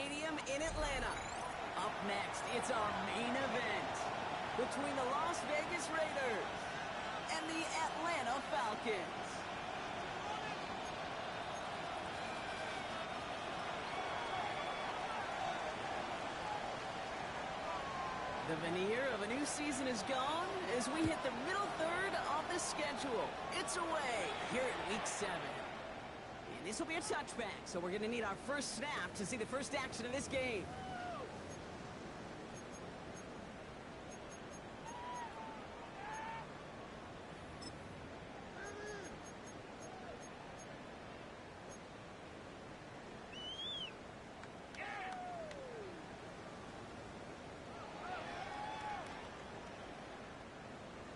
Stadium in Atlanta. Up next, it's our main event between the Las Vegas Raiders and the Atlanta Falcons. The veneer of a new season is gone as we hit the middle third of the schedule. It's away here at Week 7. And this will be a touchback, so we're going to need our first snap to see the first action of this game.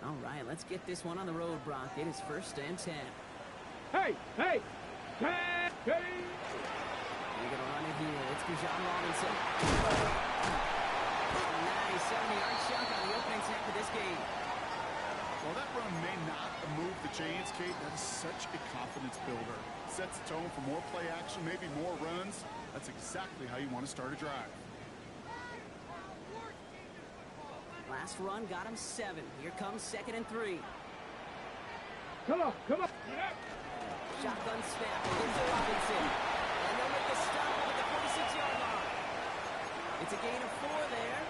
All right, let's get this one on the road, Brock. It is 1st and 10. Hey! Hey! Hey! We're going to run it here. It's Bijan Robinson. Nice 70-yard shot on the opening snap of this game. Well, that run may not move the chains, Kate. That is such a confidence builder. Sets the tone for more play action, maybe more runs. That's exactly how you want to start a drive. Last run got him 7. Here comes 2nd and 3. Come on, come on. Shotgun snap. Gives to Robinson. And they'll make a stop at the 46-yard line. It's a gain of 4 there.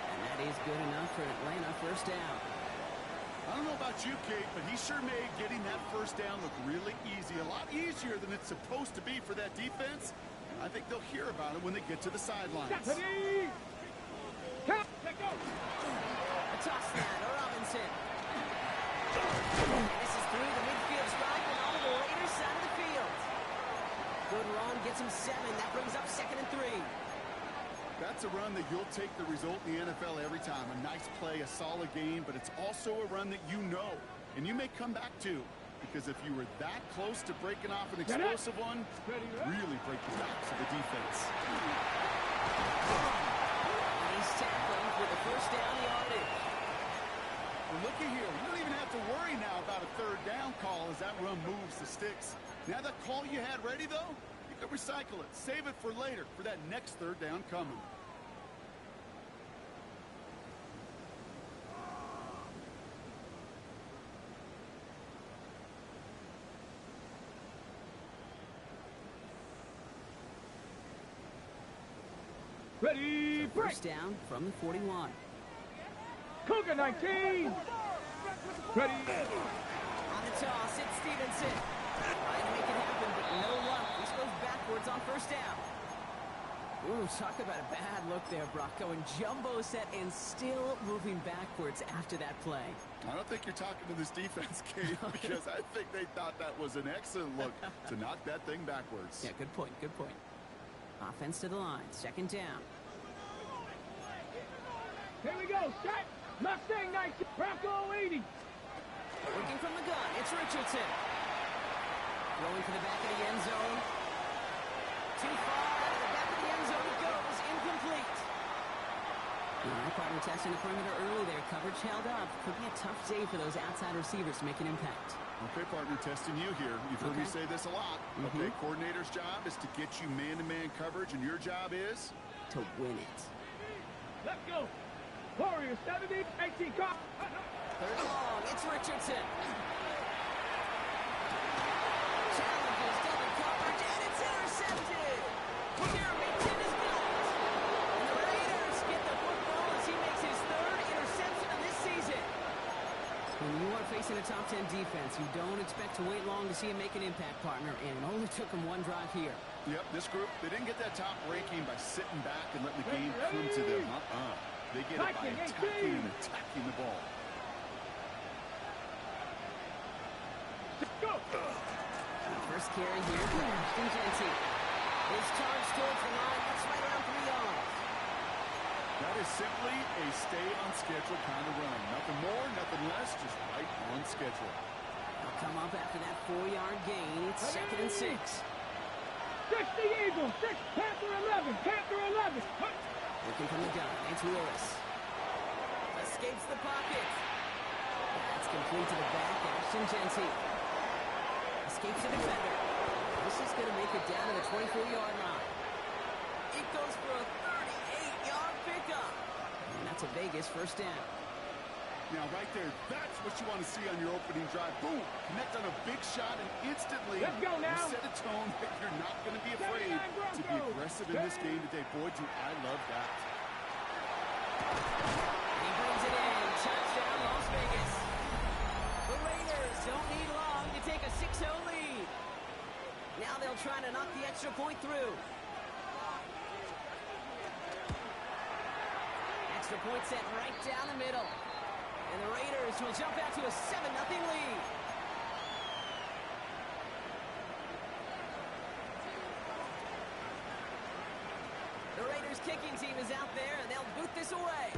And that is good enough for Atlanta. First down. I don't know about you, Kate, but he sure made getting that first down look really easy. A lot easier than it's supposed to be for that defense. I think they'll hear about it when they get to the sidelines. Go! A toss now to Robinson. And this is through the midfield stripe and on the Raiders side of the field. Good run, gets him 7. That brings up 2nd and 3. That's a run that you'll take the result in the NFL every time. A nice play, a solid game, but it's also a run that you know, and you may come back to. Because if you were that close to breaking off an explosive one, really break the backs of the defense. Tackling for the first down yardage. Well, looky here. You don't even have to worry now about a 3rd down call as that run moves the sticks. Now that call you had ready, though, you can recycle it. Save it for later for that next 3rd down coming. Ready, break! First down from the 41. Cougar 19! Ready! On the toss, it's Stevenson. Trying to make it happen, but no luck. This goes backwards on first down. Ooh, talk about a bad look there, Brock. Going jumbo set and still moving backwards after that play. I don't think you're talking to this defense, Kate, because I think they thought that was an excellent look to knock that thing backwards. Yeah, good point, good point. Offense to the line, 2nd down. Here we go, set! Mustang 19, Bronco 80! Working from the gun, it's Richardson. Throwing to the back of the end zone. Too far, out of the back of the end zone it goes, incomplete. Partner testing the perimeter early there, coverage held up. Could be a tough day for those outside receivers to make an impact. Okay, partner, testing you here. You've heard me say this a lot. Okay, coordinator's job is to get you man-to-man coverage, and your job is? To win it. Let's go! Warriors 70, 18, cop! 3rd long, it's Richardson. Challenges double coverage, and it's intercepted! Carrington is built! And the Raiders get the football as he makes his 3rd interception of this season. When you are facing a top 10 defense, you don't expect to wait long to see him make an impact, partner, and it only took him 1 drive here. Yep, this group, they didn't get that top ranking by sitting back and letting the game come to them. They get it by attacking and attacking the ball. Go! First carry here for Ashton Jeanty. His charge towards the line, that's right around 3 yards. That is simply a stay on schedule kind of run. Nothing more, nothing less, just right on schedule. They'll come up after that 4-yard gain. It's 2nd and 6. 60 Eagles, 6, Panther 11, Panther 11. Looking from the gun, it's Willis. Escapes the pocket. That's complete to the back, Ashton Jeanty. Escapes the defender. This is going to make it down to the 24-yard line. It goes for a out to Vegas, first down. Now, right there, that's what you want to see on your opening drive. Boom! Connect on a big shot, and instantly Let's go now. you set a tone that you're not going to be afraid to be aggressive in this game today. Boy, do I love that. He brings it in. Touchdown, Las Vegas. The Raiders don't need long to take a 6-0 lead. Now they'll try to knock the extra point through. Extra point set right down the middle. And the Raiders will jump out to a 7-0 lead. The Raiders kicking team is out there, and they'll boot this away.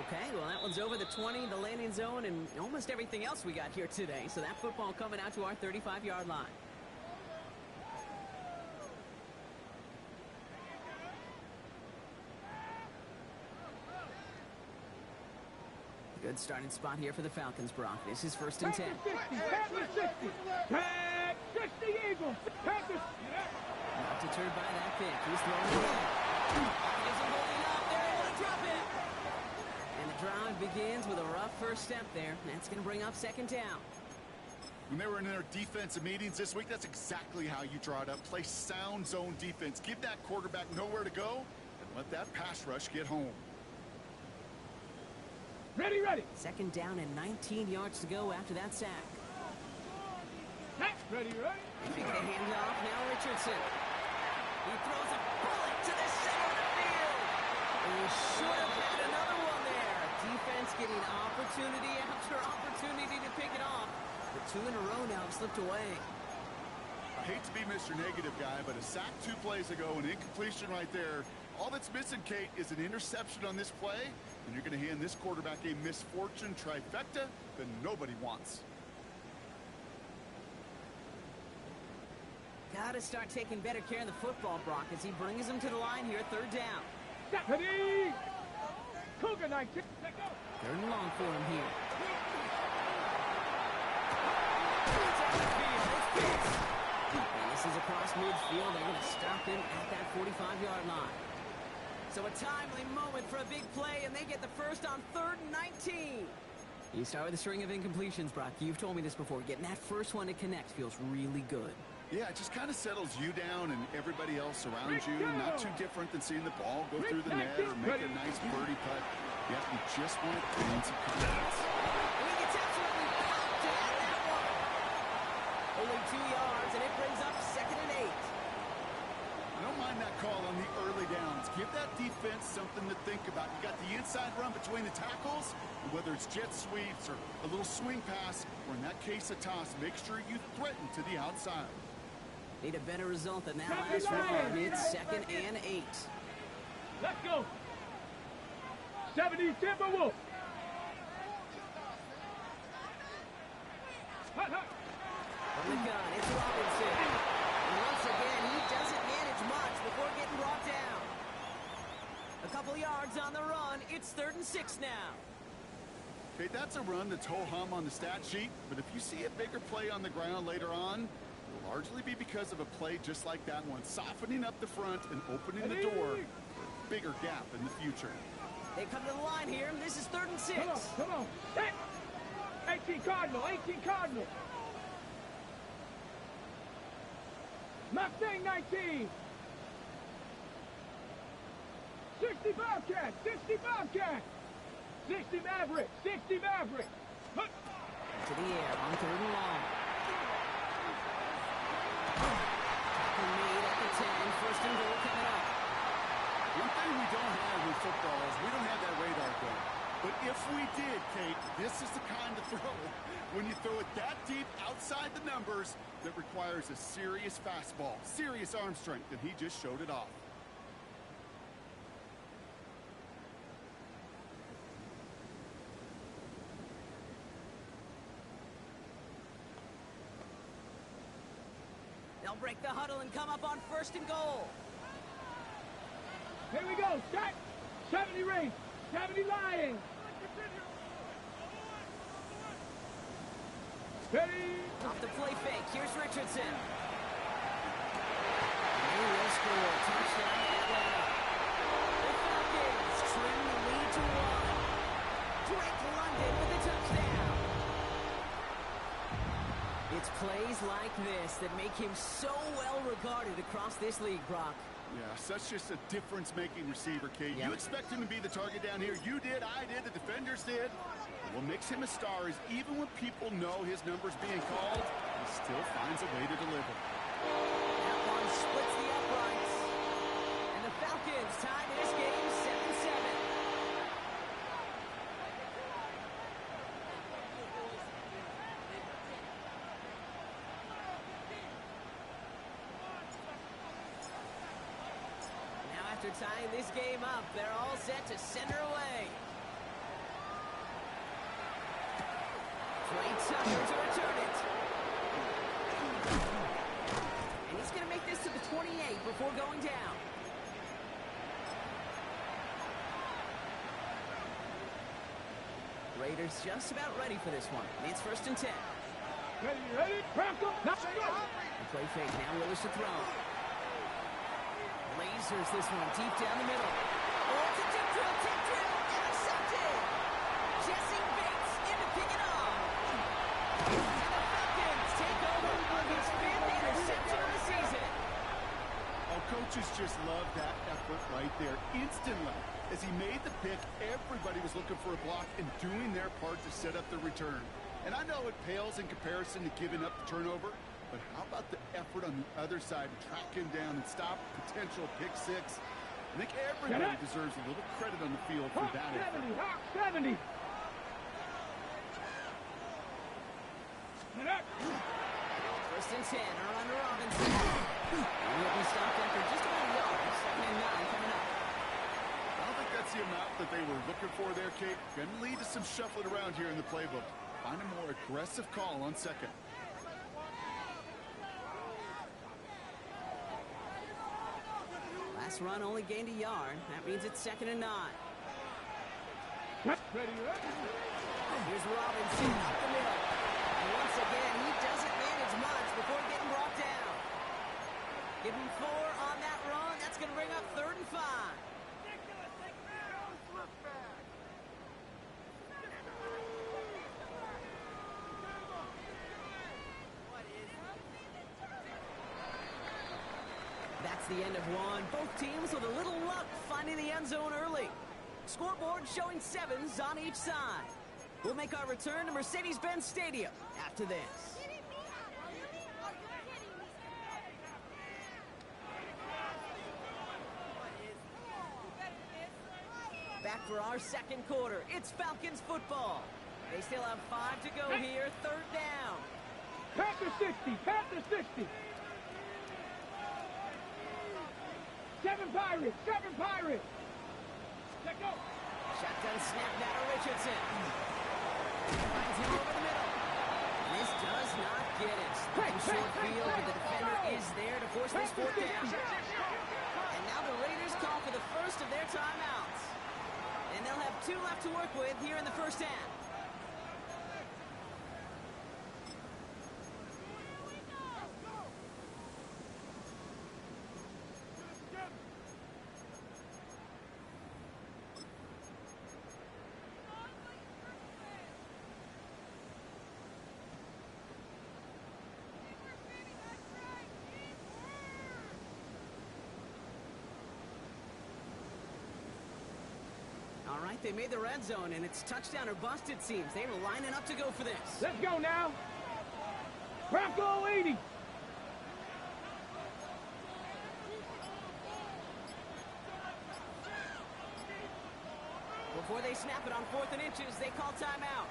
Okay, well, that one's over the 20, the landing zone, and almost everything else we got here today. So that football coming out to our 35-yard line. Good starting spot here for the Falcons, Brock. This is 1st and 10. Packers 60. Pack 60 Eagles. Packers. Not deterred by that pick. He's throwing it in. Isn't holding up. They're able to drop it. And the drive begins with a rough first step there. That's going to bring up 2nd down. When they were in their defensive meetings this week, that's exactly how you draw it up. Play sound zone defense. Give that quarterback nowhere to go, and let that pass rush get home. Ready, ready. 2nd down and 19 yards to go after that sack. Ready, ready. They take the handoff. Now Richardson. He throws a bullet to the center of the field. And he should have had another one there. Defense getting opportunity after opportunity to pick it off. But 2 in a row now have slipped away. I hate to be Mr. Negative guy, but a sack 2 plays ago, an incompletion right there. All that's missing, Kate, is an interception on this play, and you're going to hand this quarterback a misfortune trifecta that nobody wants. Got to start taking better care of the football, Brock, as he brings him to the line here, 3rd down. Ready. Cougar 19. Let go. 3rd and long for him here. And this is across midfield. They're going to stop him at that 45-yard line. So a timely moment for a big play, and they get the first on 3rd and 19. You start with a string of incompletions, Brock. You've told me this before. Getting that first one to connect feels really good. Yeah, it just kind of settles you down and everybody else around you. Not too different than seeing the ball go through the net or make a nice birdie putt. Yeah, you just want to gain some confidence. And he gets absolutely popped to add that one. Only 2 yards, and it brings up 2nd and 8. I don't mind that call on the early downs. Give that defense something to think about. You got the inside run between the tackles, and whether it's jet sweeps or a little swing pass, or in that case a toss, make sure you threaten to the outside. Need a better result than that last run. It's 2nd and 8. Let's go. 70 Timberwolves. Hut, hut. From the gun, it's Robinson. And once again, he doesn't manage much before getting brought down. A couple yards on the run. It's 3rd and 6 now. Okay, that's a run that's ho-hum on the stat sheet, but if you see a bigger play on the ground later on, it'll largely be because of a play just like that one, softening up the front and opening the door for a bigger gap in the future. They come to the line here, and this is 3rd and 6. Come on. Hey. 18 Cardinal. Mustang 19. 60 Bobcat. 60 Maverick. Hut. To the air on 3rd and long. Made at the 10. 1st and goal coming up. One thing we don't have in football is we don't have that radar gun. But if we did, Kate, this is the kind of throw, when you throw it that deep outside the numbers, that requires a serious fastball, serious arm strength, and he just showed it off. They'll break the huddle and come up on 1st and goal. Here we go. Set. 70 Rays. 70 Lions. Ready. Off the play fake. Here's Richardson. They will score. Touchdown, like this that make him so well regarded across this league, Brock. Yeah, such just a difference-making receiver, Kate. Yep. You expect him to be the target down here. You did, I did, the defenders did. What makes him a star is even when people know his number's being called, he still finds a way to deliver. That one splits the uprights. And the Falcons tie this game 7-7. Now after tying this game up, they're all set to center away. Trey Tucker to return it. And he's going to make this to the 28 before going down. Raiders just about ready for this one. It's 1st and 10. Ready, crack up, let's go. The play fake, now Willis to throw. Lasers this one deep down the middle. Oh, it's a tip drill, intercepted. Jesse Bates in to pick it off. And the Falcons take over on his 5th interception of the season. Oh, coaches just love that effort right there. Instantly, as he made the pick, everybody was looking for a block and doing their part to set up the return. And I know it pales in comparison to giving up the turnover, but how about the effort on the other side to track him down and stop potential pick six? I think everybody deserves a little credit on the field for that effort. Hawk 70. First and 10, Orlando Robinson. And he'll be stopped after just about a yard. 2nd and 9 coming up. I don't think that's the amount that they were looking for there, Kate. Going to lead to some shuffling around here in the playbook. Find a more aggressive call on 2nd. Last run only gained a yard. That means it's 2nd and 9. Ready. Here's Robinson up the middle. And once again, he doesn't manage much before getting brought down. Give him 4 on that run. That's going to bring up 3rd and 5. That's the end of one. Both teams with a little luck finding the end zone early. Scoreboard showing 7s on each side. We'll make our return to Mercedes-Benz Stadium after this. Back for our 2nd quarter. It's Falcons football. They still have 5 to go here. 3rd down. Panther 60, Panther 60. 7 Pirates. Let go. Shotgun snap now to Richardson. Finds him over the middle. This does not get it. In short field, but the defender is there to force this 4th down. And now the Raiders call for the first of their timeouts. And they'll have 2 left to work with here in the 1st half. All right, they made the red zone, and it's touchdown or bust, it seems. They were lining up to go for this. Let's go now. Bronco 80. Before they snap it on 4th and inches, they call timeout.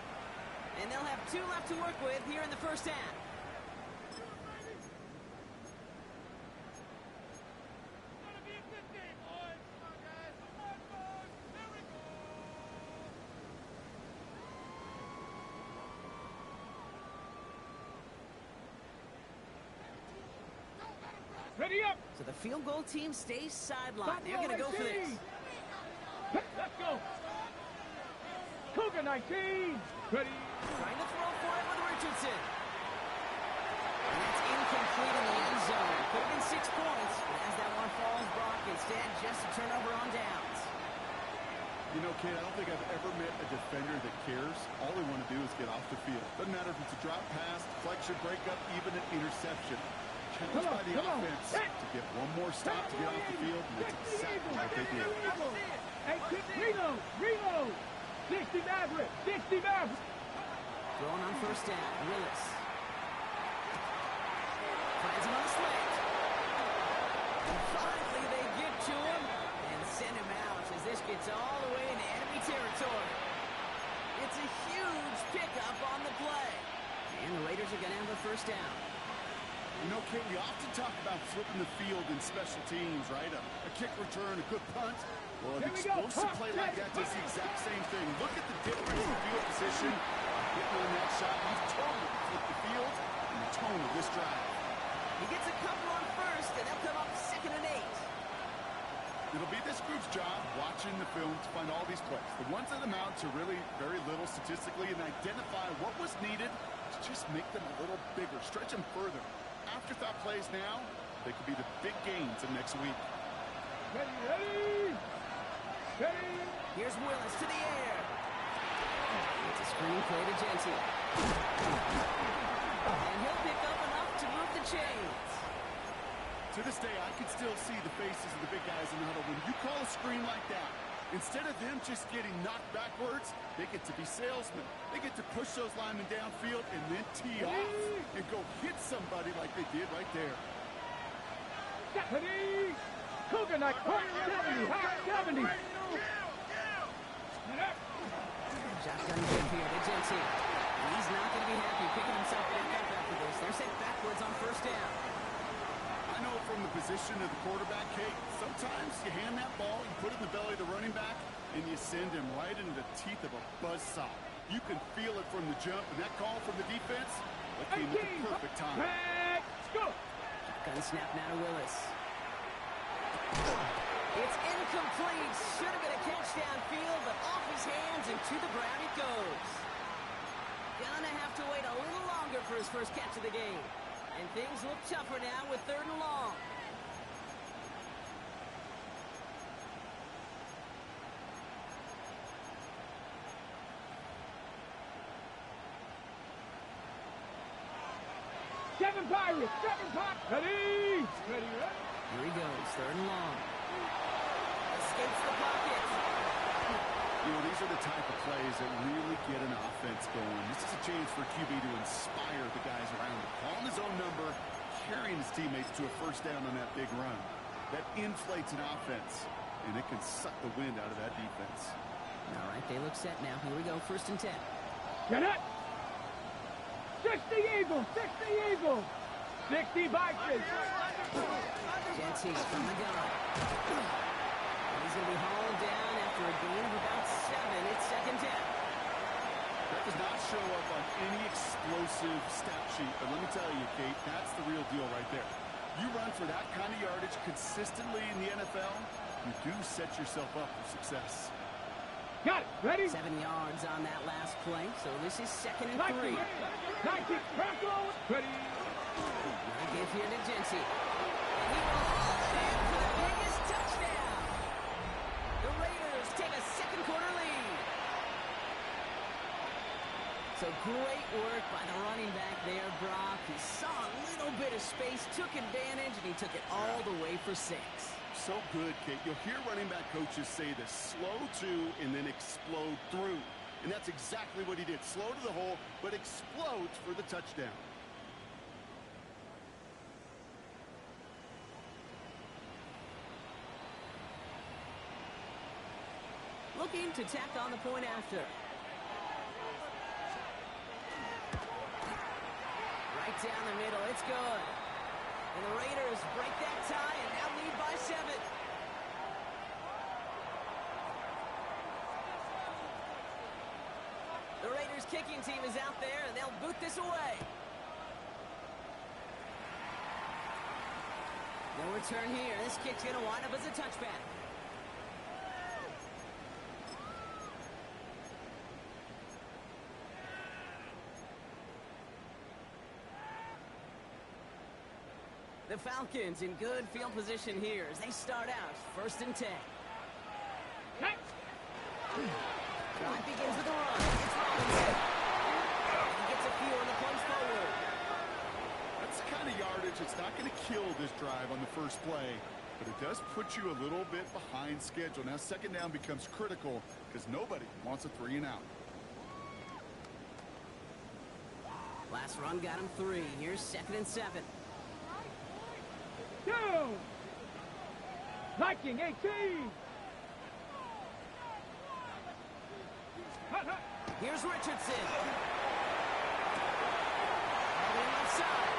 And they'll have 2 left to work with here in the 1st half. Ready up. So the field goal team stays sidelined. They're going to go for this. Let's go. Cougar 19. Ready. Trying to throw for it with Richardson. And that's incomplete in the end zone. Could have been 6 points, but as that one falls, Brock, instead just a turnover on downs. You know, Kate, I don't think I've ever met a defender that cares? All they want to do is get off the field. Doesn't matter if it's a drop pass, deflection, breakup, even an interception. Challenged by the offense to get one more stop to get off the field, and that's exactly what they did. Hey, reload! 60 Maverick! 60 Maverick! Throwing on first down, Willis. Finds him on the slant. And finally they get to him and send him out as this gets all the way into enemy territory. It's a huge pickup on the play. And the Raiders are going to have a first down. You know, Kate, we often talk about flipping the field in special teams, right? A kick return, a good punt. Well, an explosive play like that does the exact same thing. Look at the difference in field position. Hitting on that shot, he's totally flipped the field and the tone of this drive. He gets a couple on first, and they'll come up 2nd and 8. It'll be this group's job watching the film to find all these plays. The ones that amount to really very little statistically and identify what was needed to just make them a little bigger, stretch them further. Afterthought plays now, they could be the big gains of next week. Ready! Here's Willis to the air. It's a screen play to Jensen. And he'll pick up enough to move the chains. To this day, I can still see the faces of the big guys in the huddle. When you call a screen like that, instead of them just getting knocked backwards, they get to be salesmen. They get to push those linemen downfield and then tee off and go hit somebody like they did right there. Stephanie! Cougar Knight, high 70, high 70! Shotgun give here to Jensen. He's not going to be happy picking himself back up after this. They're sent backwards on first down. I know from the position of the quarterback, Kate, sometimes you hand that ball, you put it in the belly of the running back, and you send him right into the teeth of a buzzsaw. You can feel it from the jump, and that call from the defense, that came at the perfect time. Let's go! Shotgun snap now to Willis. It's incomplete. Should have been a catch downfield, but off his hands and to the ground it goes. Gonna have to wait a little longer for his first catch of the game. And things look tougher now with 3rd and long. Seven Pirates! Ready! Here he goes, 3rd and long. Escapes the pocket. You know, these are the type of plays that really get an offense going. This is a chance for QB to inspire the guys around him. Calling his own number, carrying his teammates to a first down on that big run. That inflates an offense, and it can suck the wind out of that defense. All right, they look set now. Here we go, 1st and 10. Get it! 60 Eagles! 60 Vikings! Jensen from the gun. He's going to be hauled down after a gain of about 7. It's 2nd down. That does not show up on any explosive stat sheet, but let me tell you, Kate, that's the real deal right there. You run for that kind of yardage consistently in the NFL, you do set yourself up for success. Got it! Ready? 7 yards on that last play, so this is 2nd and 3. 90, ready? Now give here to Jensen. And he will haul it in for the biggest touchdown. The Raiders take a 2nd quarter lead. So great work by the running back there, Brock. He saw a little bit of space, took advantage, and he took it all the way for 6. So good, Kate. You'll hear running back coaches say this: slow to and then explode through. And that's exactly what he did. Slow to the hole, but explodes for the touchdown. Looking to tack on the point after. Right down the middle. It's good. And the Raiders break that tie and now lead by 7. The Raiders kicking team is out there, and they'll boot this away. No return here. This kick's going to wind up as a touchback. The Falcons in good field position here as they start out 1st and 10. Drive begins with a run. It's Robinson. He gets a few on the plunge forward. That's the kind of yardage that's not going to kill this drive on the first play, but it does put you a little bit behind schedule. Now second down becomes critical because nobody wants a 3 and out. Last run got him 3. Here's 2nd and 7. Go! Viking 18! Here's Richardson. All the left side.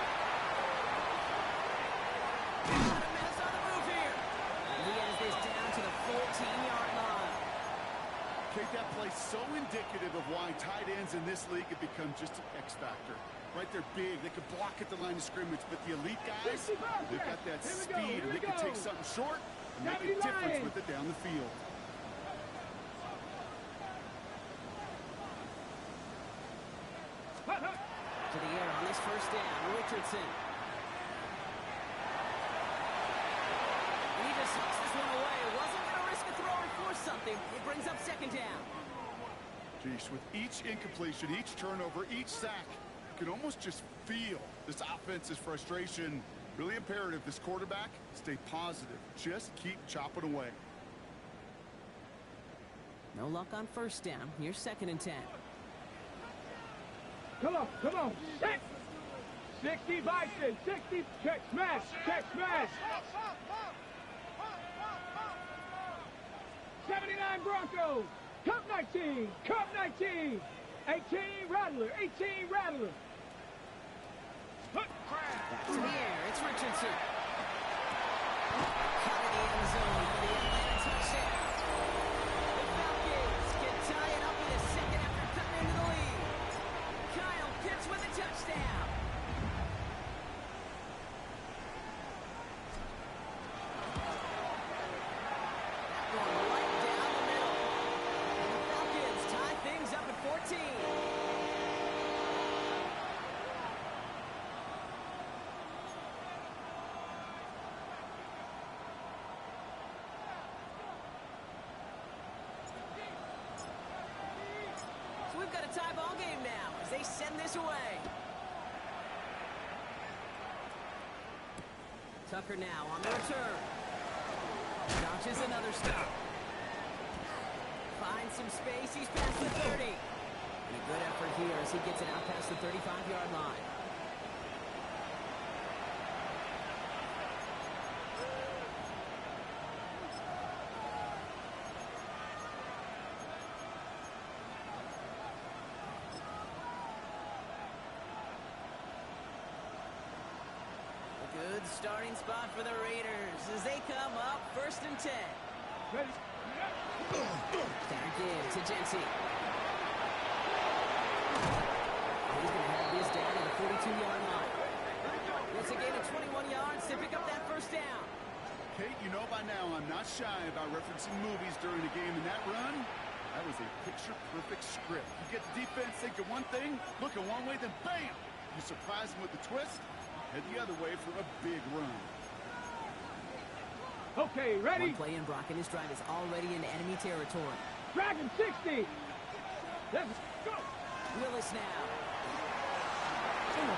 Not a mess on the move here. And he has this down to the 14-yard line. Kate, that play's so indicative of why tight ends in this league have become just an X factor. Right, they're big, they can block at the line of scrimmage, but the elite guys, they've got that speed, and they can take something short and make a difference with it down the field. To the air on this first down, Richardson. And he just hooks this one away. Wasn't going to risk a throw and force something. It brings up 2nd down. Geez, with each incompletion, each turnover, each sack, you can almost just feel this offense's frustration. Really imperative this quarterback stay positive. Just keep chopping away. No luck on first down. Here's 2nd and 10. Come on, set! 60 Bison, 60, check smash, 79 Broncos, Cup 19, 18 Rattler. Back to the air, it's Richardson. Caught in the end zone for the Atlanta touchdown. The Falcons can tie it up in a second after cutting into the lead. Kyle Pitts with a touchdown. Going right down the middle. And the Falcons tie things up at 14. So we've got a tie ball game now as they send this away. Tucker now on the return. Notches another stop. Finds some space. He's past the 30. And a good effort here as he gets it out past the 35-yard line. Good starting spot for the Raiders as they come up 1st and 10. Ready? Back in to Jency. He's going to have this down at the 42-yard line. It's a gain of 21 yards to pick up that first down. Kate, you know by now I'm not shy about referencing movies during a game, and that run, that was a picture-perfect script. You get the defense thinking one thing, looking one way, then bam! You surprise them with the twist, head the other way for a big run. Okay, ready? One play in, Brock, and his drive is already in enemy territory. Dragon 60. Let's go. Willis now. He's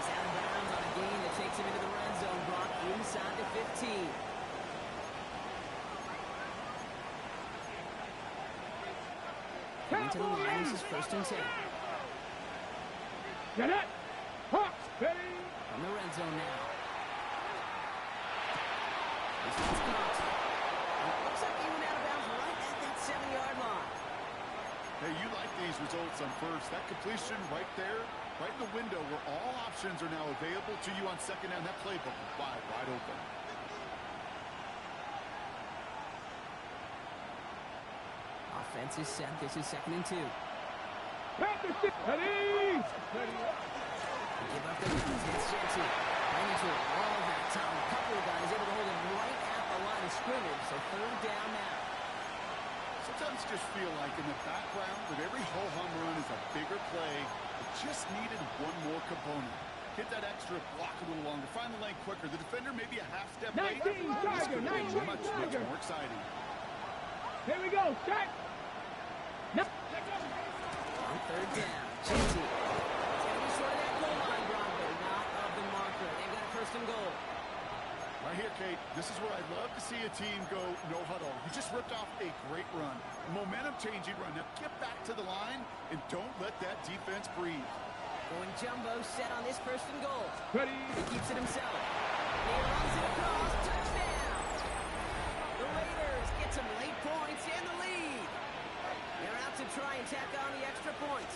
out of bounds on a gain that takes him into the red zone, Brock, inside the 15. Into the line, this is 1st and 10. Get it. Hawks, ready? From the red zone now. This one's caught. And it looks like he went out of bounds right at that 7-yard line. Hey, you like these results on first. That completion right there, right in the window where all options are now available to you on second down. That playbook is wide open. Offense is set. This is 2nd and 2. Ready? Ready? Give up the runs. It's Jency. Ran into it all that time. A couple of guys able to hold him right at the line of scrimmage. So 3rd down now. Sometimes just feel like in the background with every ho-hum run is a bigger play. It just needed one more component. Hit that extra block a little longer. Find the lane quicker. The defender maybe a half step late. 19 This Tiger, could be 19 much Tiger. more exciting. Here we go. Set. No. On third down, Chelsea. It's going to be short of that goal line, Bronco, not of the marker. They've got a first and goal. Right here, Kate, this is where I'd love to see a team go no huddle. You just ripped off a great run. Momentum-changing run. Now get back to the line and don't let that defense breathe. Going jumbo set on this first and goal. Ready. He keeps it himself. He runs it across. Touchdown. The Raiders get some late points and the lead. They're out to try and tack on the extra points.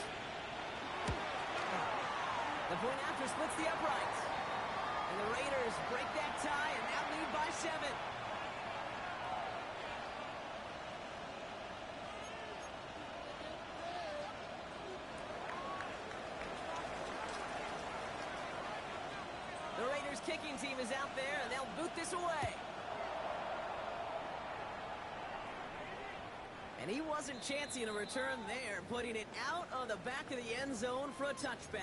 The point after splits the uprights. And the Raiders break that tie and now lead by 7. The Raiders kicking team is out there and they'll boot this away. And he wasn't chancing a return there, putting it out of the back of the end zone for a touchback.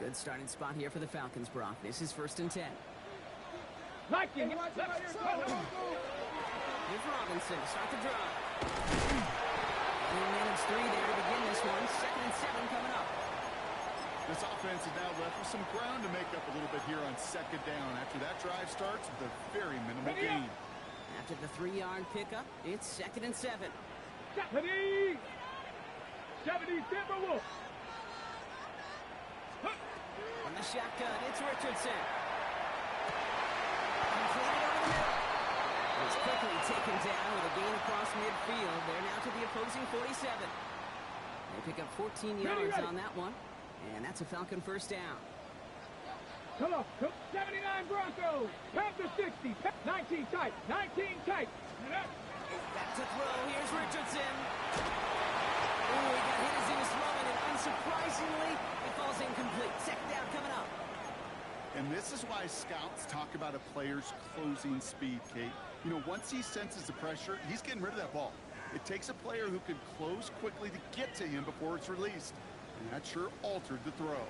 Good starting spot here for the Falcons, Brock. This is first and 10. Like it. Here's Robinson to start the drive. And he managed 3 there to begin this one. Second and 7 coming up. This offense is now left with some ground to make up a little bit here on second down after that drive starts with a very minimal gain. After the 3-yard pickup, it's second and 7. Ready. 70 Timberwolves. On the shotgun, it's Richardson. Completed over the middle. It's quickly taken down with a gain across midfield. They're now to the opposing 47. They pick up 14 yards on that one. And that's a Falcon first down. Come on. 79 Broncos. Panther 60. 19 tight. 19 tight. Back to throw. Here's Richardson. Ooh, he got hit as he was throwing, and unsurprisingly, it falls incomplete. Second down coming up. And this is why scouts talk about a player's closing speed, Kate. You know, once he senses the pressure, he's getting rid of that ball. It takes a player who can close quickly to get to him before it's released. And that sure altered the throw.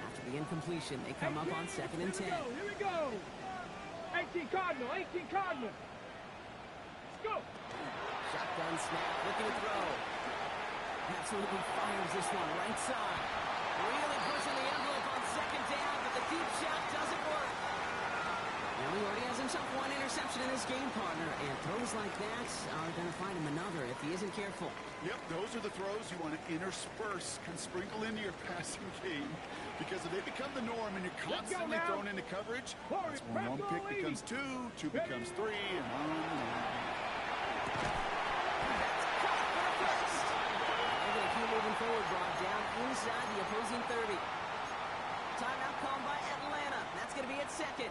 After the incompletion, they come up on second and 10. Here we go. 18 Cardinal. 18 Cardinal. Let's go. Shotgun snap, looking to throw. Absolutely fires this one right side. Really pushing the envelope on second down, but the deep shot doesn't work. Now he already has himself one interception in this game, partner, and throws like that are going to find him another if he isn't careful. Yep, those are the throws you want to intersperse and sprinkle into your passing game. Because if they become the norm and you're constantly thrown into coverage, that's when one pick becomes two becomes three, and on and on. Moving forward, brought down inside the opposing 30. Timeout called by Atlanta. That's going to be at second.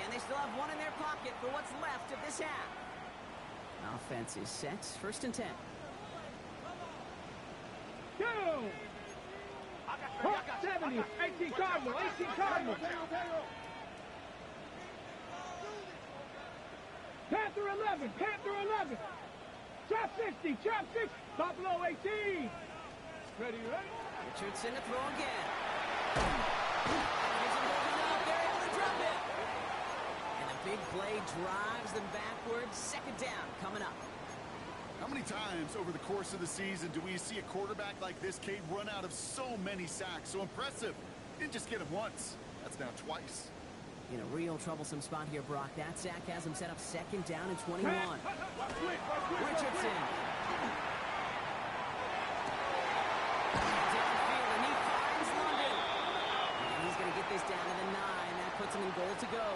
And they still have one in their pocket for what's left of this half. Offense is set. First and 10. Go! 70. 18 Cardinal. 18 Cardinal. Panther 11. Panther 11. Trap 60. Trap 60. Buffalo 18. Ready? Richardson to throw again. They're able to drop it. And the big play drives them backwards. Second down coming up. How many times over the course of the season do we see a quarterback like this, Kate, run out of so many sacks? So impressive. Didn't just get him once. That's now twice. In a real troublesome spot here, Brock. That sack has him set up second down and 21. Richardson. Downfield, and he finds London. And he's going to get this down to the 9. That puts him in goal to go.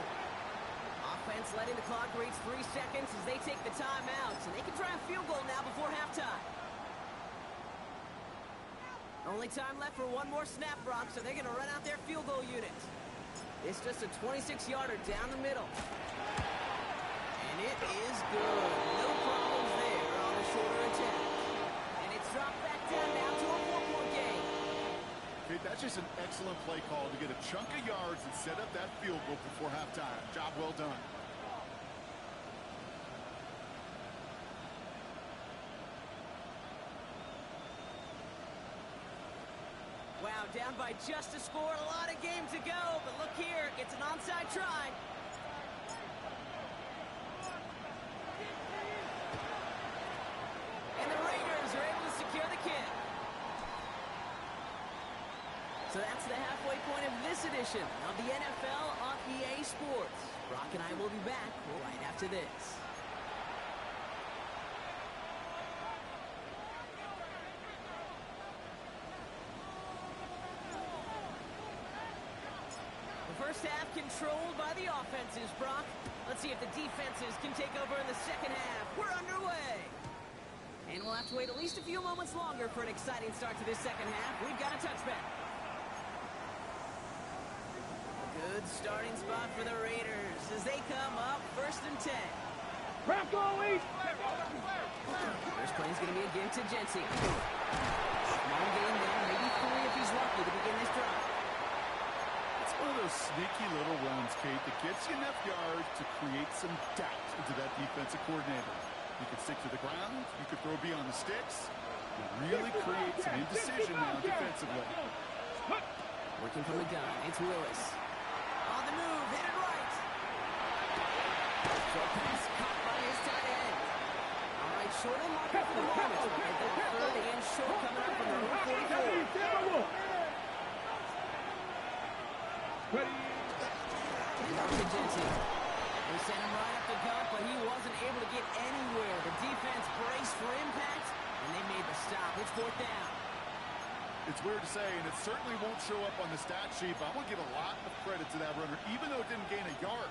Offense letting the clock reach 3 seconds as they take the timeouts. And they can try a field goal now before halftime. Only time left for one more snap, Brock, so they're going to run out their field goal unit. It's just a 26-yarder down the middle. And it is good. No problems there on the shorter attempt. And it's dropped back down now to That's just an excellent play call to get a chunk of yards and set up that field goal before halftime. Job well done. Wow, down by just a score. A lot of game to go. But look here, it's an onside try. And the Raiders are able to secure the kick. So that's the halfway point of this edition of the NFL on EA Sports. Brock and I will be back right after this. The first half controlled by the offenses, Brock. Let's see if the defenses can take over in the second half. We're underway. And we'll have to wait at least a few moments longer for an exciting start to this second half. We've got a touchback. Good starting spot for the Raiders as they come up 1st and 10. Bronco East. First play is going to be again to Jency. Small gain there, maybe 3 if he's lucky to begin this drive. It's one of those sneaky little runs, Kate, that gets you enough yards to create some doubt into that defensive coordinator. You can stick to the ground. You can throw beyond the sticks. It really creates an indecision now defensively. Working from the gun, it's Willis. On the move, hit it right. Short pass caught by his tight end. All right, short and marker for the moment. And that 3rd and short coming up from the 44. Ready. Up to Jency. They sent him right up the gut, but he wasn't able to get anywhere. The defense braced for impact, and they made the stop. It's 4th down. It's weird to say, and it certainly won't show up on the stat sheet, but I want to give a lot of credit to that runner. Even though it didn't gain a yard,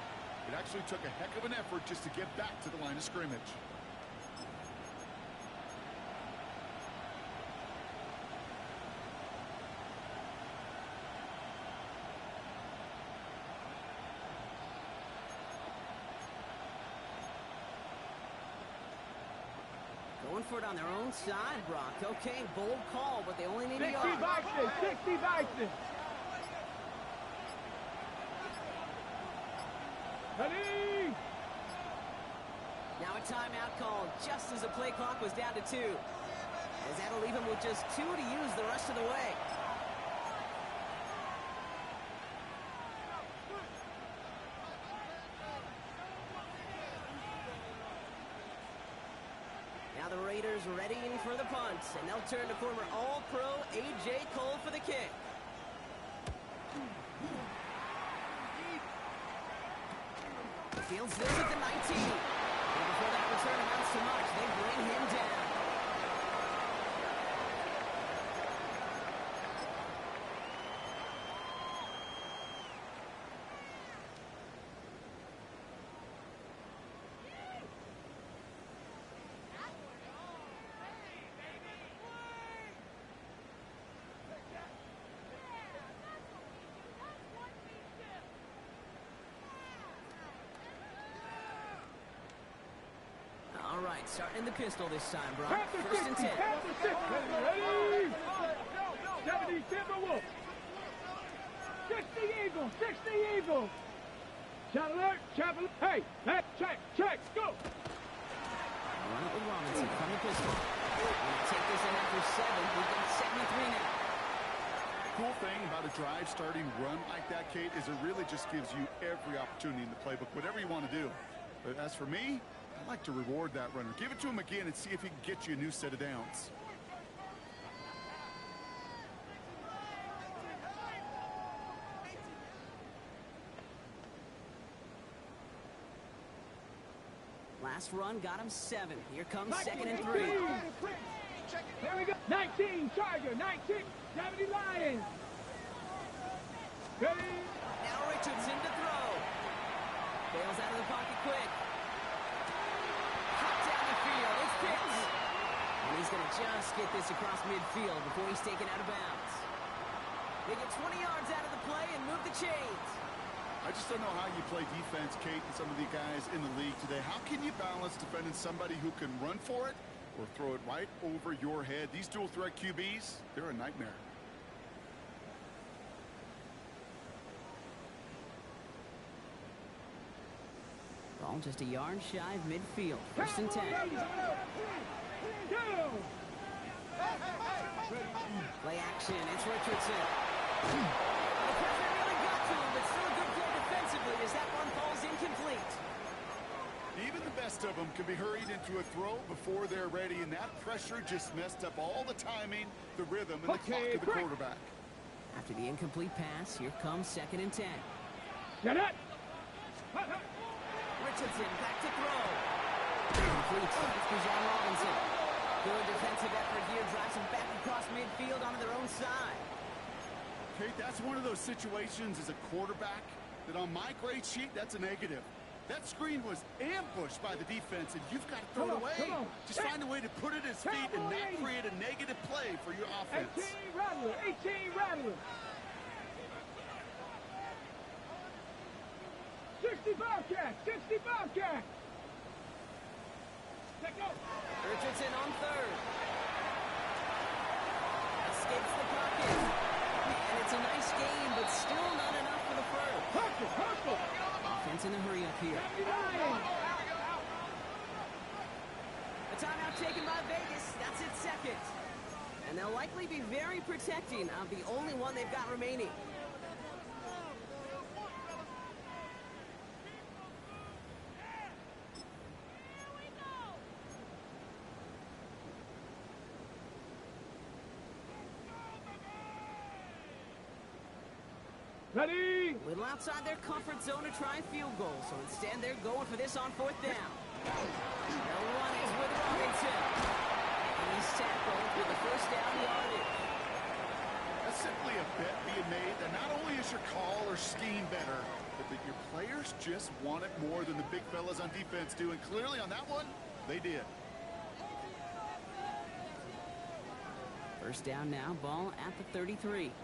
it actually took a heck of an effort just to get back to the line of scrimmage. Going for it on their own side, Brock. Okay, bold call, but they only need a 60 yard. Bison. 60 Bison. Ready. Now a timeout called just as the play clock was down to 2. As that'll leave him with just 2 to use the rest of the way. Now the Raiders readying for the punt, and they'll turn to former All-Pro A.J. Cole for the kick. Fields this at the 19. And before that return amounts to much, they bring him down. All right, starting in the pistol this time, Brock. 1st and 10. Ready. 70 Timberwolves. 60 Eagles. 60 Eagles. Shot alert. Travel. Hey, check, go. Run it with Robinson from the pistol. We'll take this in after 7. We've got 73 now. Cool thing about a drive starting run like that, Kate, is it really just gives you every opportunity in the playbook, whatever you want to do. But as for me, I like to reward that runner. Give it to him again and see if he can get you a new set of downs. Last run got him 7. Here comes 2nd and 3. Here we go. 19 Charger. 19 70 Lions. Ready. Now Richardson to throw. Bails out of the pocket quick. Cut down the field. It's Pitts. And he's going to just get this across midfield before he's taken out of bounds. They get 20 yards out of the play and move the chains. I just don't know how you play defense, Kate, and some of the guys in the league today. How can you balance defending somebody who can run for it or throw it right over your head? These dual threat QBs, they're a nightmare. Ball just a yard shy of midfield. First and 10. Play action. It's Richardson. The pressure really got to him, but still a good play defensively as that one falls incomplete. Even the best of them can be hurried into a throw before they're ready, and that pressure just messed up all the timing, the rhythm, and the clock of the quarterback. After the incomplete pass, here comes second and 10. Get it! Richardson back to throw. Complete. It's Bijan Robinson. Good defensive effort here, drives him back across midfield onto their own side. Kate, that's one of those situations as a quarterback that on my grade sheet, that's a negative. That screen was ambushed by the defense, and you've got to throw it away. Just find a way to put it at his feet and not create a negative play for your offense. 18 Rattler, 18 Rattler. 65 cat, 65 cat. Let go. Richardson on third. Escapes the pocket. And it's a nice gain, but still not enough for the first. Hustle. Offense in a hurry up here. A timeout taken by Vegas. That's its second. And they'll likely be very protecting of the only one they've got remaining. Ready? A little outside their comfort zone to try a field goal, so instead they're going for this on fourth down. The one is with Robinson. And he's tackled with the first down yardage. That's simply a bet being made that not only is your call or scheme better, but that your players just want it more than the big fellas on defense do, and clearly on that one, they did. First down now, ball at the 33.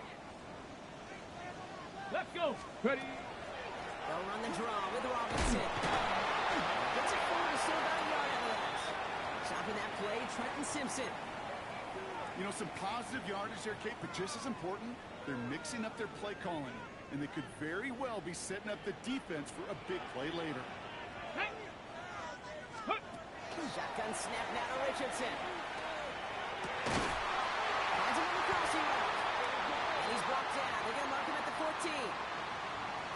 Let's go. Ready? They'll run the draw with Robinson. Gets it forward to still about a yard out of that. Stopping that play, Trenton Simpson. You know, some positive yardage there, Kate, but just as important, they're mixing up their play calling, and they could very well be setting up the defense for a big play later. Shotgun snap now to Richardson. Finds him on the crossing route. And he's brought down. They're going to mark him at the 14.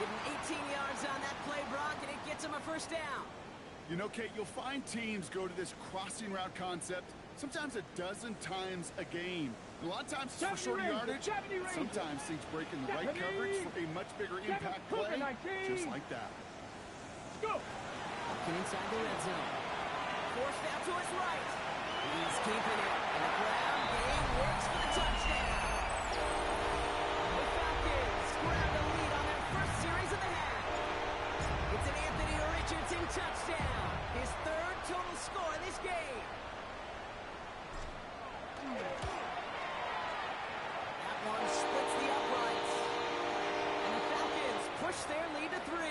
Give him 18 yards on that play, Brock, and it gets him a first down. You know, Kate, you'll find teams go to this crossing route concept sometimes a dozen times a game. A lot of times it's for short yardage. Sometimes things break in the right coverage for a much bigger impact play, just like that. Go. Walking inside the red zone. Forced out to his right. He's keeping it. And the ground game works for the touchdown. The Falcons grab the lead on their first series of the half. It's an Anthony Richardson touchdown. His third total score in this game. That one splits the uprights. And the Falcons push their lead to 3.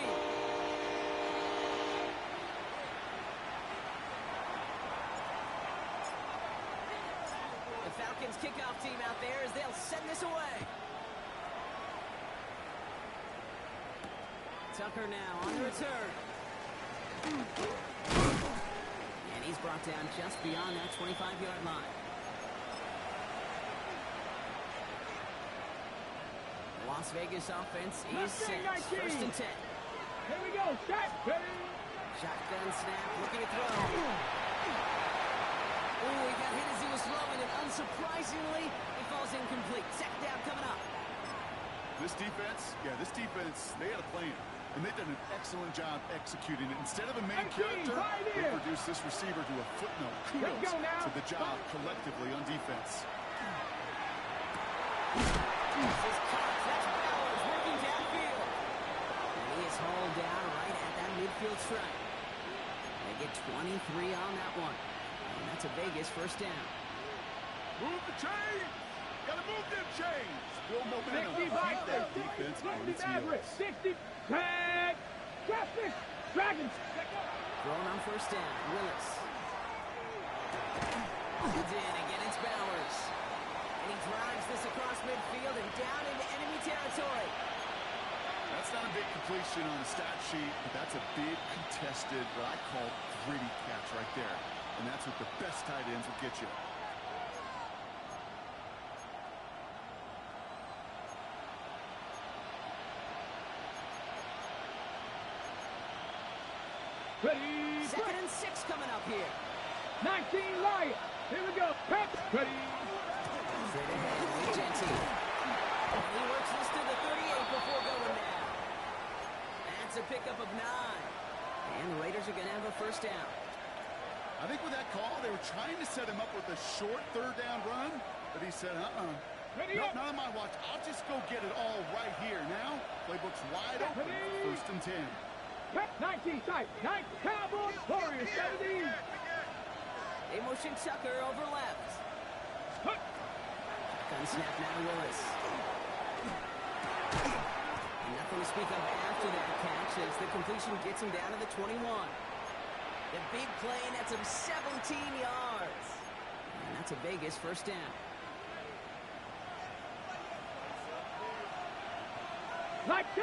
The Falcons kickoff team out there as they'll send this away. Tucker now on the return. And he's brought down just beyond that 25-yard line. The Las Vegas offense is set. First and 10. Here we go. Set. Ready? Shotgun snap, looking to throw. Oh, he got hit as he was throwing, and unsurprisingly, it falls incomplete. Second down coming up. This defense, they had a plan. And they've done an excellent job executing it. Instead of a main character, they reduced this receiver to a footnote. Kudos to the job collectively on defense. This is Cox. That's Bowers working downfield. And he is hauled down right at that midfield stripe. They get 23 on that one. And that's a Vegas first down. Move the chains! Gotta move them chains! Build momentum. Keep that defense on its heels. 60. Tag. Justice. Dragons. Thrown on first down. Willis. It's in. Again, it's Bowers. And he drives this across midfield and down into enemy territory. That's not a big completion on a stat sheet, but that's a big contested, what I call gritty catch right there. And that's what the best tight ends will get you. Ready. 2nd and 6 coming up here. 19 Lions. Here we go. Pep. Ready. Straight ahead with Genty. And he works this to the 38 before going down. That's a pickup of 9. And the Raiders are going to have a first down. I think with that call, they were trying to set him up with a short 3rd down run, but he said, Ready no, up. not on my watch. I'll just go get it all right here. Now, playbook's wide open. Ready. 1st and 10. Pep. 19 tight. 9 Cowboys. Warriors 70. They motion Tucker over left. Gun snap now to Willis. Nothing to speak of after that catch as the completion gets him down to the 21. The big play nets him 17 yards. And that's a Vegas first down. Like 2.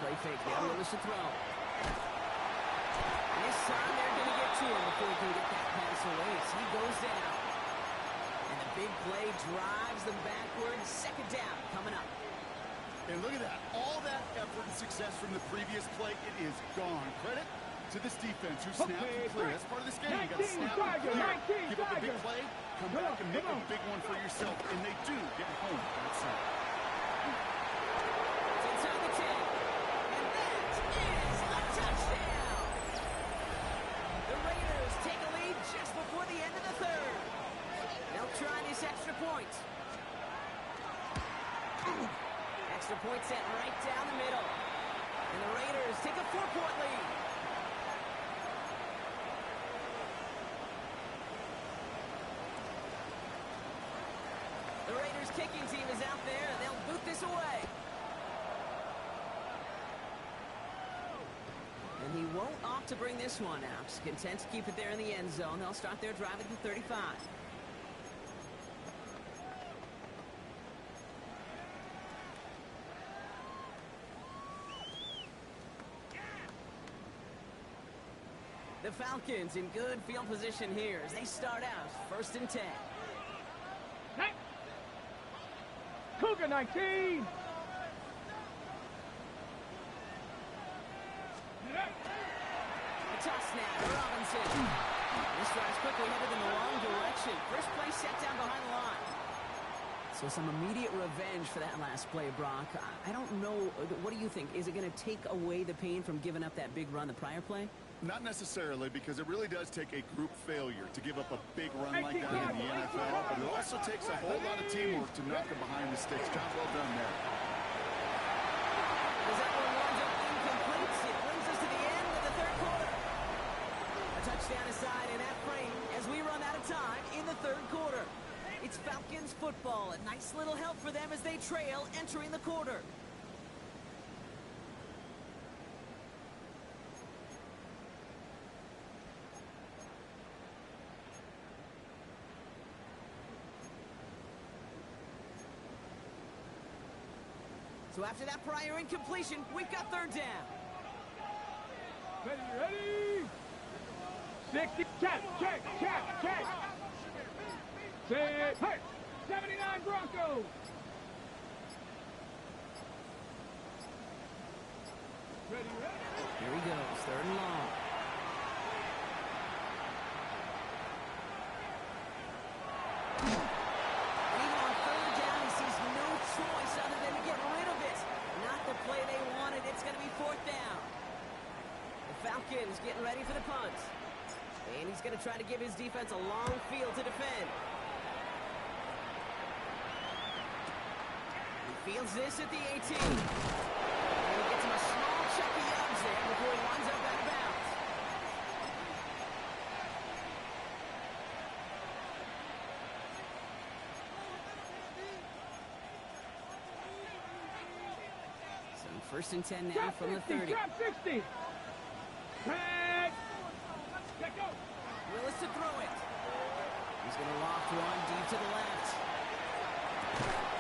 Play fake now, Willis to throw. And this time they're going to get to him before he can get that pass away as he goes down. And the big play drives them backwards. 2nd down coming up. And look at that. All that effort and success from the previous play, it is gone. Credit to this defense who snapped and clear. That's part of this game. You got to snap and clear. Give up a big play, come back and make a big one for yourself. And they do get home. That's it. It's inside the 10. And that is a touchdown. The Raiders take a lead just before the end of the 3rd. They'll try this extra point. Extra point set right down the middle. And the Raiders take a 4-point lead. The Raiders kicking team is out there, and they'll boot this away. And he won't opt to bring this one out. Content to keep it there in the end zone. They'll start their drive at the 35. The Falcons in good field position here as they start out 1st and 10. Cougar 19. A toss snap to Robinson. This drive's quickly headed in the wrong direction. First play set down behind the line. So some immediate revenge for that last play, Brock. I don't know. What do you think? Is it going to take away the pain from giving up that big run the prior play? Not necessarily, because it really does take a group failure to give up a big run like that in the NFL, but it also takes a whole lot of teamwork to knock them behind the sticks. Job well done there. As that one winds up incomplete, it brings us to the end of the 3rd quarter. A touchdown aside in that frame as we run out of time in the 3rd quarter. It's Falcons football. A nice little help for them as they trail entering the quarter. So after that prior incompletion, we've got 3rd down. Ready. 60. Check. Set. Hey. 79 Broncos. Ready. Here he goes, 3rd and long. Even on 3rd down, he sees no choice other than to get rid of it. Not the play they wanted. It's going to be 4th down. The Falcons getting ready for the punt. And he's going to try to give his defense a long field to defend. He fields this at the 18. And he gets him a small chunk of yards there before he winds up out of bounds. So 1st and 10 now from the 30. Trap 60. Tag. Let go. Willis to throw it. He's going to loft one deep to the left.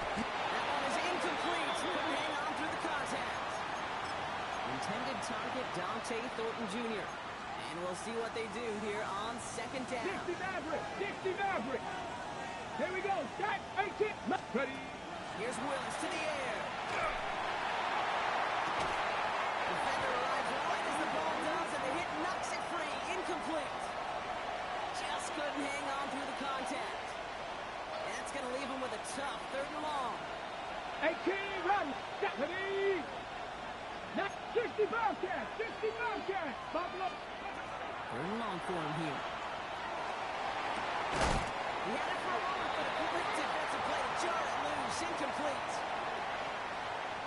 That one is incomplete. Couldn't hang on through the contact. Intended target, Dante Thornton Jr. And we'll see what they do here on second down. 60 Maverick. 60 Maverick. Here we go. Start. 18. Ready. Here's Willis to the air. Defender arrives right as the ball does, and the hit knocks it free. Incomplete. Just couldn't hang on through the contact. And that's going to leave him with a tough third and long. 18 run. Ready. 60 Bobcat. 60 Bobcat. Buffalo. Third and long for him here. He had it for a moment, but a quick defensive play to jar it loose. Incomplete.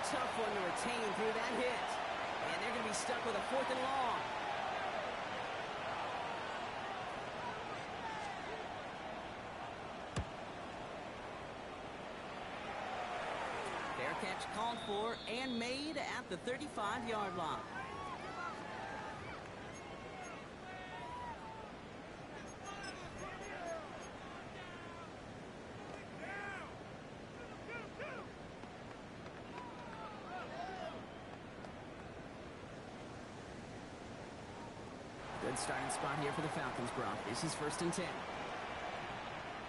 Tough one to retain through that hit. And they're going to be stuck with a fourth and long. Fair catch called for and made at the 35-yard line. Good starting spot here for the Falcons, Brock. This is 1st and 10.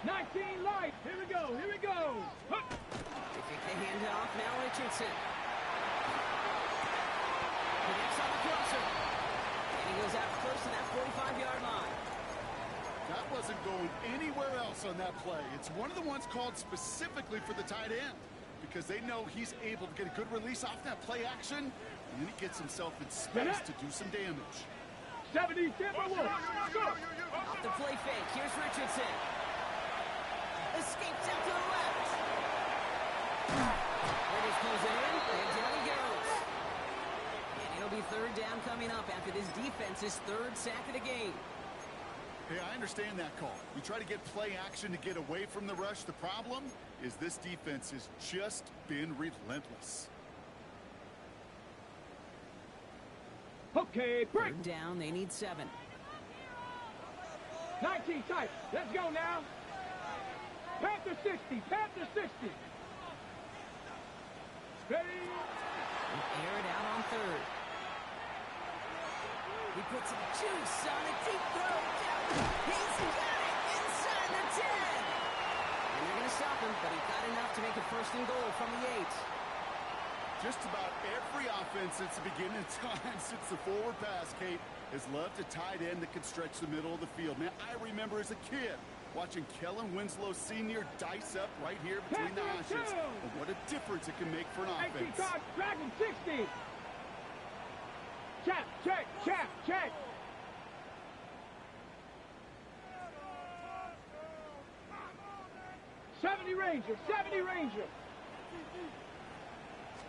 19 light. Here we go. Here we go. Hup. They kick the hand off now, Richardson. Connects on the crosser. And he goes out close to that 45-yard line. That wasn't going anywhere else on that play. It's one of the ones called specifically for the tight end because they know he's able to get a good release off that play action, and then he gets himself in space to do some damage. 70 Timberwolves. Off the play fake. Here's Richardson. Escapes out to the left. Raiders close it in, and down he goes. And it'll be third down coming up after this defense's third sack of the game. Hey, I understand that call. You try to get play action to get away from the rush. The problem is this defense has just been relentless. Okay, break. Third down, they need 7. 19 tight. Let's go now. Panther 60. Panther 60. Ready. Air it out on third. He puts some juice on a deep throw. He's got it inside the 10. And they're going to stop him, but he got enough to make a 1st and goal from the 8. Just about every offense since the beginning of time, since the forward pass, Kate, has loved a tight end that can stretch the middle of the field. Man, I remember as a kid watching Kellen Winslow Sr. dice up right here between the hashes. And what a difference it can make for an offense. 18 card, Dragon 60. Check, check, check, check. '70 Ranger, 70 Ranger.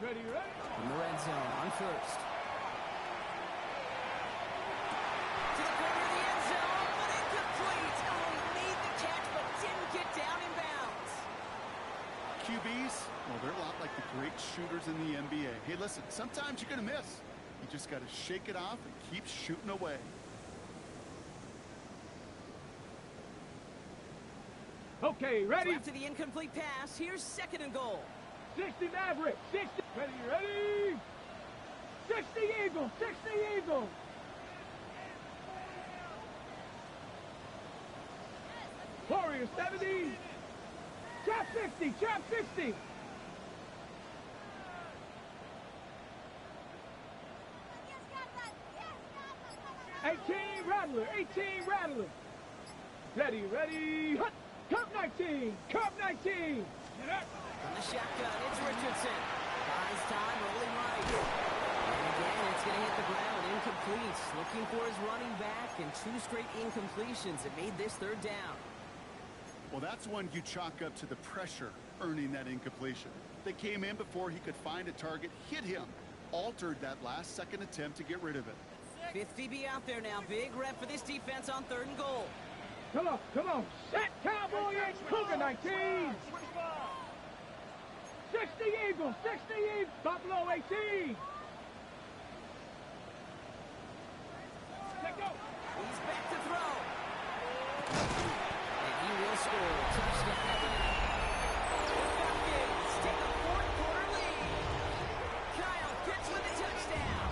Ready, ready. In the red zone on first. To the corner of the end zone, but incomplete. Oh, he made the catch, but didn't get down in bounds. QBs, well, they're a lot like the great shooters in the NBA. Hey, listen, sometimes you're going to miss. You just got to shake it off and keep shooting away. Okay, ready. So after the incomplete pass, here's 2nd and goal. 60 Maverick, 60. Ready, ready. 60 Eagles, 60 Eagles. Warriors 70. Trap 60, trap 60. Rattler, 18 Rattler. Ready, ready. Hut. Curve 19, curve 19. From the shotgun, it's Richardson. Buys time, rolling right. And again, it's going to hit the ground, incomplete. Looking for his running back, and 2 straight incompletions. It made this 3rd down. Well, that's one you chalk up to the pressure earning that incompletion. They came in before he could find a target, hit him, altered that last-second attempt to get rid of it. 5th DB out there now. Big rep for this defense on 3rd and goal. Come on, come on. Set Cowboy X Cougar 19. 60 Eagles, 60 Eagles. Buffalo 18. Let go. He's back to throw. And he will score. Touchdown. Falcons take a 4th quarter lead. Kyle Pitts with a touchdown.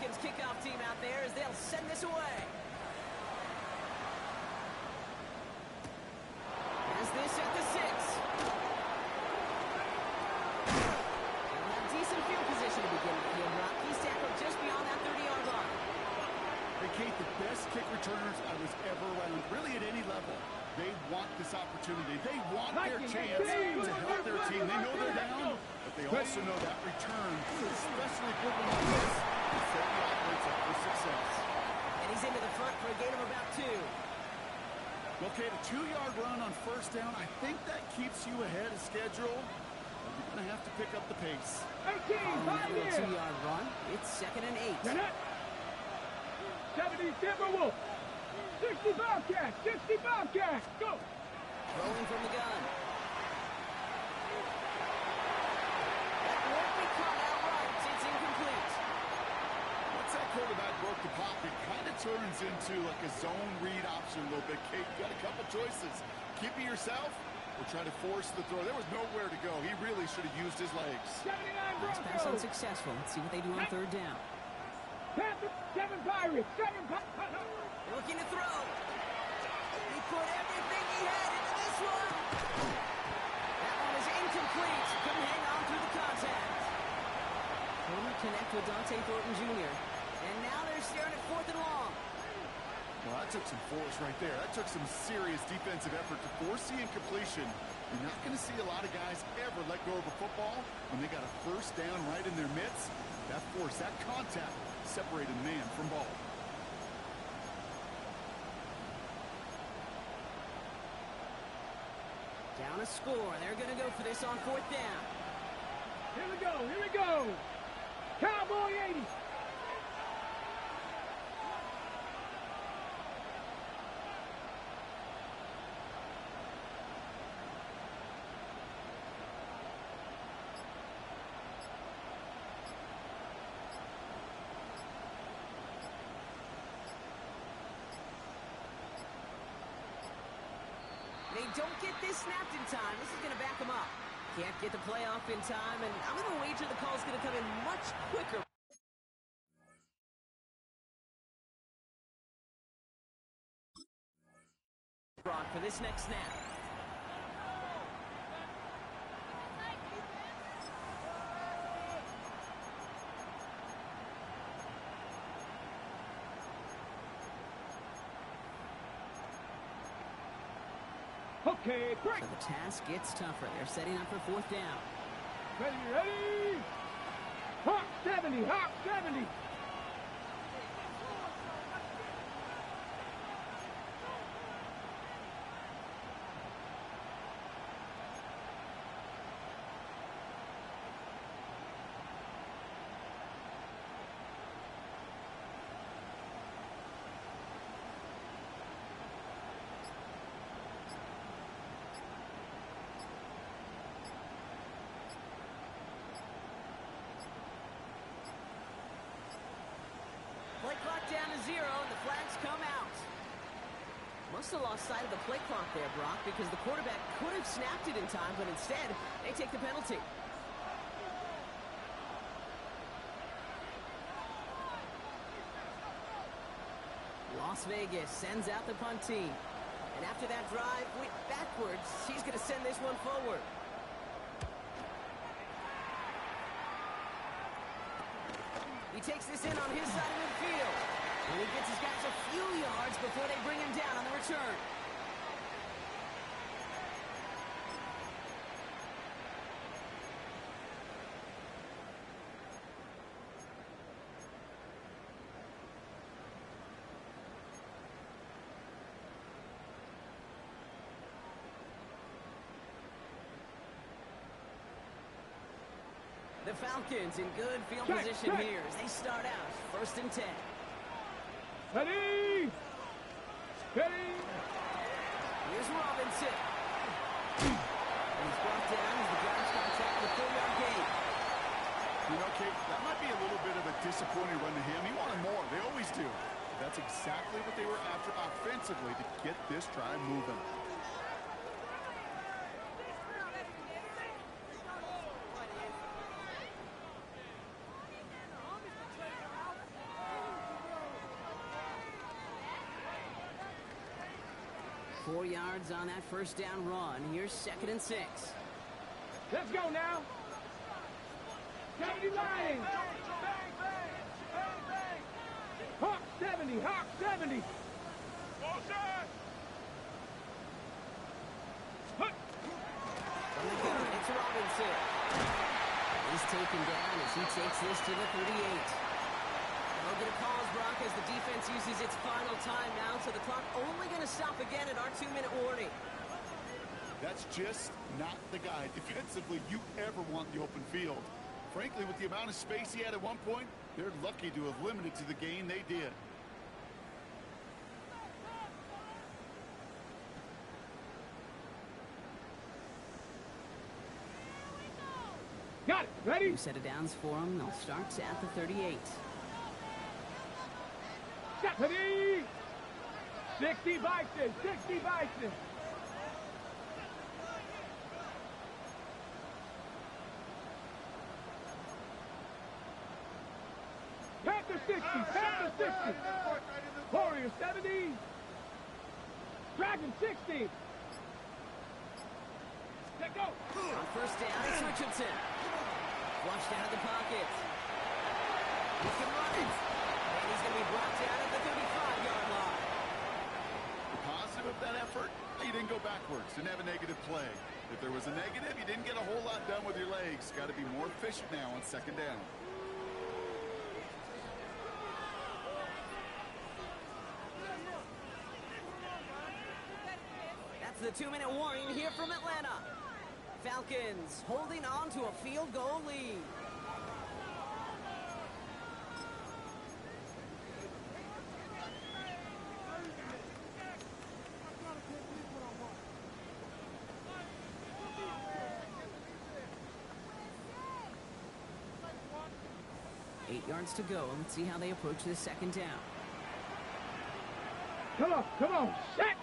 Falcons kickoff team out there as they'll send this away. Has this at the 6. They'll have decent field position to begin with here, Brock. He's tackled just beyond that 30-yard line. They Kate, the best kick returners I was ever around, really at any level. They want this opportunity. They want their chance to help their team. They know they're down, but they also know that return, especially good one like this, will set the offense up for success. And he's into the front for a gain of about 2. Well, Kate, a 2-yard run on first down, I think that keeps you ahead of schedule. You're going to have to pick up the pace. 18, Following a 2-yard run, it's 2nd and 8. 70 Timberwolves. 60 Bobcats. 60 Bobcats. Go. Rolling from the gun. That won't be caught outright. It's incomplete. Once that quarterback broke the pop, it kind of turns into like a zone read option a little bit. Kate, you got a couple choices. Keep it yourself or try to force the throw. There was nowhere to go. He really should have used his legs. 79 Last pass Broncos. unsuccessful. Let's see what they do on 3rd down. Panthers. 7 Pirates. 7 Pirates. Looking to throw. He put everything he had into this one. That one is incomplete. Couldn't hang on through the contact. Couldn't connect with Dante Thornton Jr. And now they're staring at 4th and long. Well, that took some force right there. That took some serious defensive effort to force the incompletion. You're not going to see a lot of guys ever let go of a football when they got a first down right in their midst. That force, that contact, separated man from ball. Down a score. They're going to go for this on 4th down. Here we go. Here we go. Cowboy 80. They don't get this snapped in time. This is going to back them up. Can't get the play off in time, and I'm going to wager the call's going to come in much quicker. For this next snap. Okay, break. So the task gets tougher. They're setting up for 4th down. Ready, ready. Hawk 70, Hawk 70. Play clock down to 0, and the flags come out. Must have lost sight of the play clock there, Brock, because the quarterback could have snapped it in time, but instead, they take the penalty. Las Vegas sends out the punt team. And after that drive went backwards, he's going to send this one forward. He takes this in on his side of midfield. And he gets his guys a few yards before they bring him down on the return. The Falcons in good field position here as they start out 1st and 10. Ready. Ready. Here's Robinson. And he's brought down as the ground contact with 4-yard gain. You know, Kate, that might be a little bit of a disappointing run to him. He wanted more. They always do. That's exactly what they were after offensively to get this drive moving. 4 yards on that first down run. Here's 2nd and 6. Let's go now. 70 Lions. Hawk 70. Hawk 70. From the gun, it's Robinson. He's taken down as he takes this to the 38. They'll get a pause, Brock, as the defense uses its final timeout, so the clock only going to stop again at our 2-minute warning. That's just not the guy defensively you ever want in the open field. Frankly, with the amount of space he had at one point, they're lucky to have limited to the gain they did. Got it. Ready? 2 set of downs for him. They'll start at the 38. Ready? 60 Bison. 60 Bison. Panther 60. Panther 60. Warrior 70. Dragon 60. Let go. On first down, it's Richardson. Flushed out of the pocket. He can run it. And he's going to be brought down at the 35-yard line. The positive of that effort, he didn't go backwards, didn't have a negative play. If there was a negative, you didn't get a whole lot done with your legs. Got to be more efficient now on 2nd down. That's the 2-minute warning here from Atlanta. Falcons holding on to a field goal lead. Eight yards to go. Let's see how they approach this 2nd down. Come on. Come on. Set.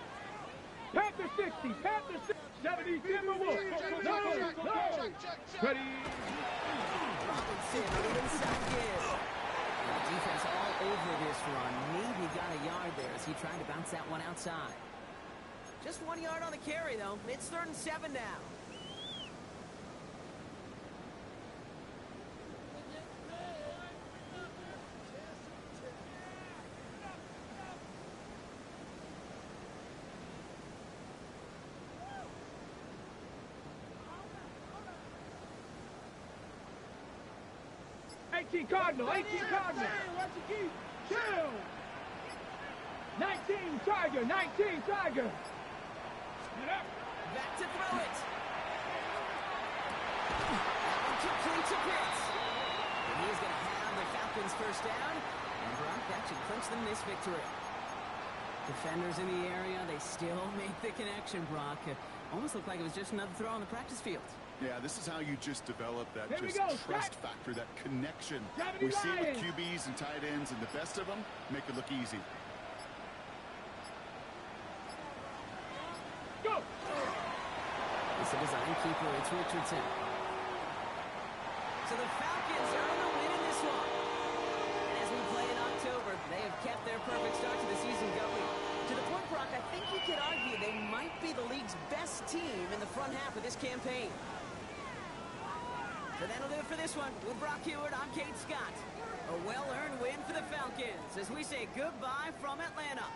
Panther 60. Panther 60. 70. Timberwolves. No. Ready. Robinson on the inside give. The defense all over this run. Maybe got a yard there as he tried to bounce that one outside. Just 1 yard on the carry, though. It's 3rd and 7 now. Cardinal, 18 Cardinal. Chill. 19 Tiger, 19 Tiger. Back to throw it. Complete to Pitts. And he is going to have the Falcons first down. And Brock, that should clinch them this victory. Defenders in the area, they still make the connection, Brock. It almost looked like it was just another throw on the practice field. Yeah, this is how you just develop that trust factor, that connection. We see it with QBs and tight ends, and the best of them make it look easy. Go! It's a design keeper. It's Richardson. So the Falcons are on the win in this one. And as we play in October, they have kept their perfect start to the season going. To the point, Brock, I think you could argue they might be the league's best team in the front half of this campaign. So that'll do it for this one. With Brock Heward, I'm Kate Scott. A well-earned win for the Falcons as we say goodbye from Atlanta.